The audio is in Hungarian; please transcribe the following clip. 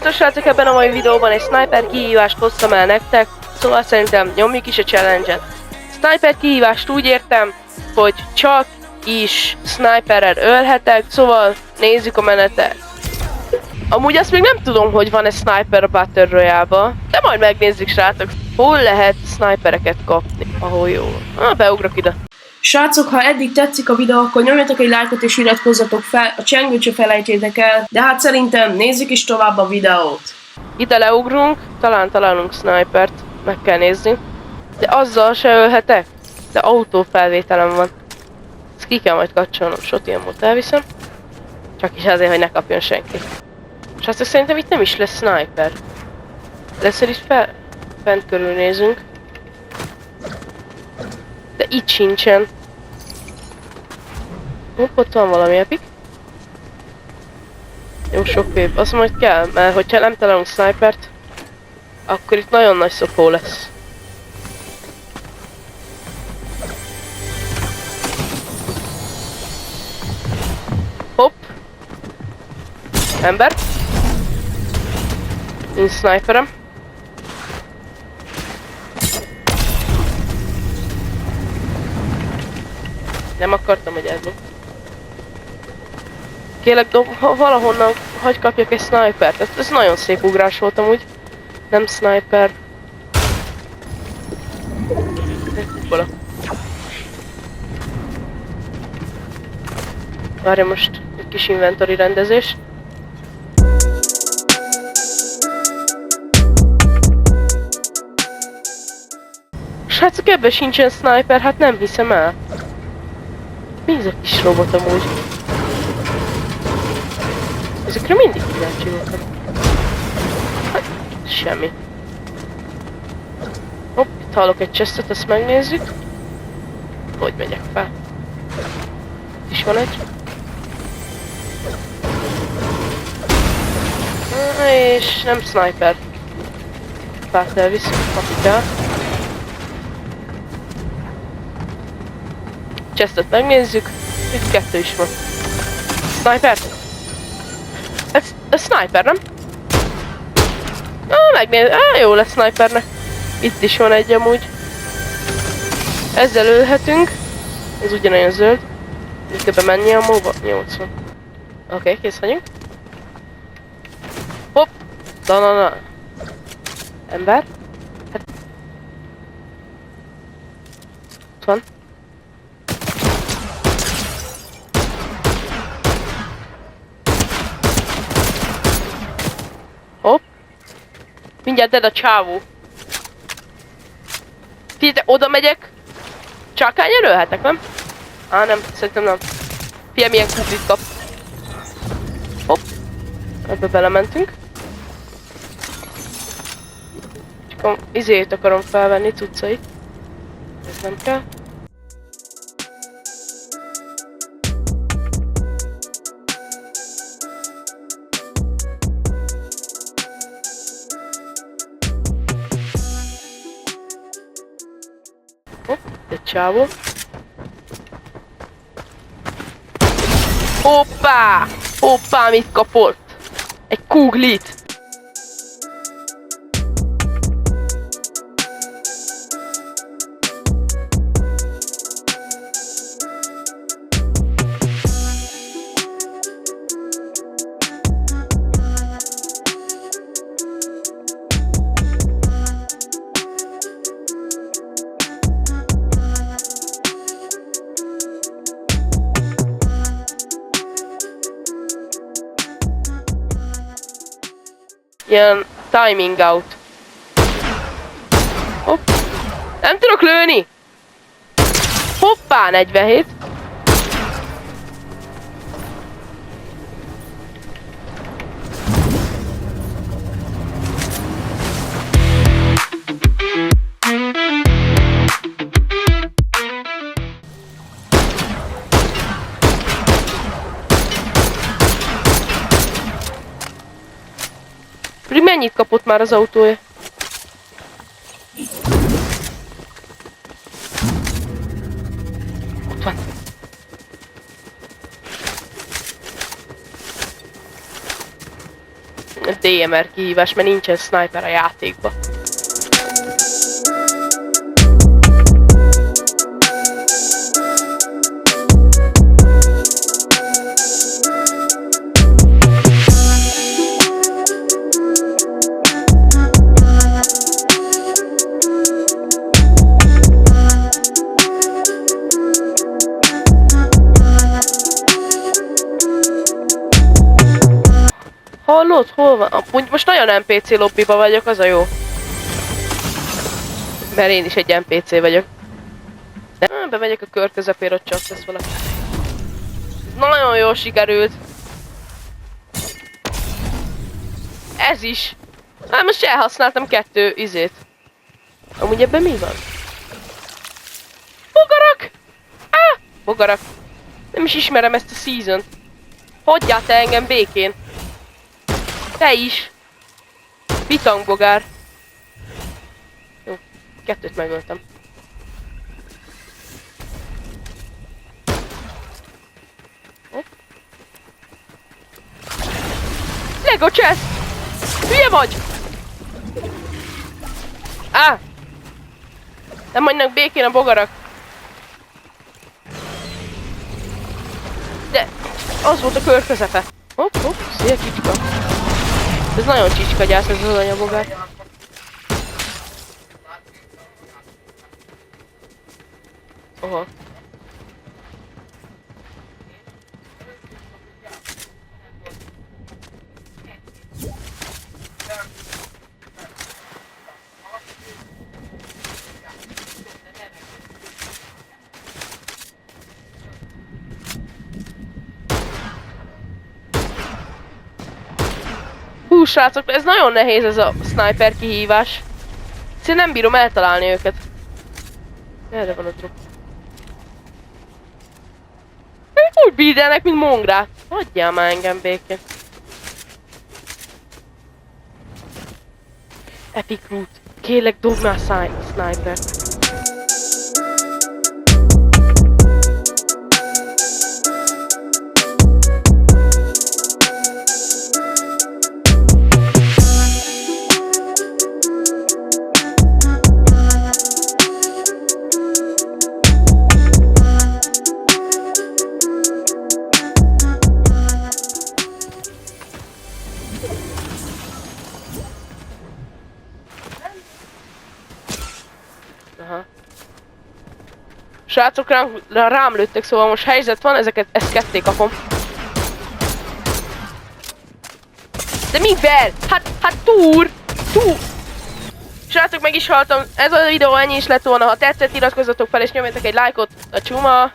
Sziasztok srácok, ebben a mai videóban egy sniper kihívást hoztam el nektek, szóval szerintem nyomjuk is a challenge-et. Sniper kihívást úgy értem, hogy csak is sniperrel ölhetek, szóval nézzük a menetet. Amúgy azt még nem tudom, hogy van-e sniper a Battle Royale-ba, de majd megnézzük srácok. Hol lehet snipereket kapni, ahol jó. Beugrok ide. Srácok, ha eddig tetszik a videó, akkor nyomjatok egy lájkot és iratkozzatok fel, a csengőt se felejtsétek el, de hát szerintem nézzük is tovább a videót. Ide leugrunk, talán találunk snipert, meg kell nézni. De azzal se ölhetek, de autófelvételem van. Ezt ki kell majd kapcsolnom, shotgunot elviszem. Csak is azért, hogy ne kapjon senki. És azt szerintem itt nem is lesz sniper. Először is fent körülnézünk. De itt sincsen. Ott van valami epik. Jó sok kép. Azt majd kell, mert hogyha nem találunk snipert, akkor itt nagyon nagy szopó lesz. Hopp! Ember! Nincs sniperem. Nem akartam, hogy ez volt. Kérlek, valahonnan hagy kapjak egy snipert. Ez nagyon szép ugrás volt amúgy. Nem sniper. Kupola. Várja most egy kis inventory rendezés. Srácok, ebben sincsen sniper, hát nem hiszem el. Mi ez a kis robot amúgy? Ezekre mindig kíváncsi voltam. Hát, semmi. Hopp, itt hallok egy chestet, ezt megnézzük. Hogy megyek fel? Itt is van egy. És nem sniper. Párt elviszünk, kapit el. Chestet megnézzük. Itt kettő is van. Sniper? Ez sniper, nem? Megnézzük. Jó lesz snipernek. Itt is van egy amúgy. Ezzel ölhetünk. Ez ugyanolyan zöld. Itt ebbe mennyi a móba? 80. Oké, kész vagyunk. Hopp! Na. Ember? Hát... Ott van. Hopp! Mindjárt dead a csávó. Figyelj, oda megyek. Csákányan ölhetek, nem? Nem, szerintem nem. Figyelj, milyen kuklit kap. Hopp! Ebbe belementünk. Csak izét akarom felvenni, cuccait. Ez nem kell. Egy csávó. Hoppá! Hoppá, mit kapott? Egy kuglit! Ilyen timing out. Hopp. Nem tudok lőni! Hoppá, 47. Mennyit kapott már az autója? Ott van. DMR kihívás, mert nincsen sniper a játékban. Hallod? Hol van? Amúgy most nagyon NPC lobbiba vagyok, az a jó. Mert én is egy NPC vagyok. Bemegyek a kör közepére, ott csak lesz valaki. Nagyon jól sikerült. Ez is. Hát most elhasználtam 2 izét. Amúgy ebben mi van? Bogarak! Bogarak. Nem is ismerem ezt a season-t. Hagyjál te engem békén. Te is! Bitangbogár! Jó, 2 megöltem. Hopp. Lego chest! Hülye vagy! Nem hagynak békén a bogarak. De az volt a kör közepe. Hopp, szia kicska. Ez nagyon csicskagyász ez az anyabogár. Oha. Hú, srácok, ez nagyon nehéz ez a sniper kihívás. Szóval nem bírom eltalálni őket. Erre van a drop. Ők úgy bídelnek, mint mongrák. Hagyjál már engem békén. Epic root. Kérlek, dobd már snipert. Aha. Srácok, rám lőttek, szóval most helyzet van, ezt ketté kapom. De mivel? Hát túr! Srácok, meg is haltam. Ez a videó ennyi is lett volna. Ha tetszett, iratkozzatok fel és nyomjatok egy lájkot a csuma.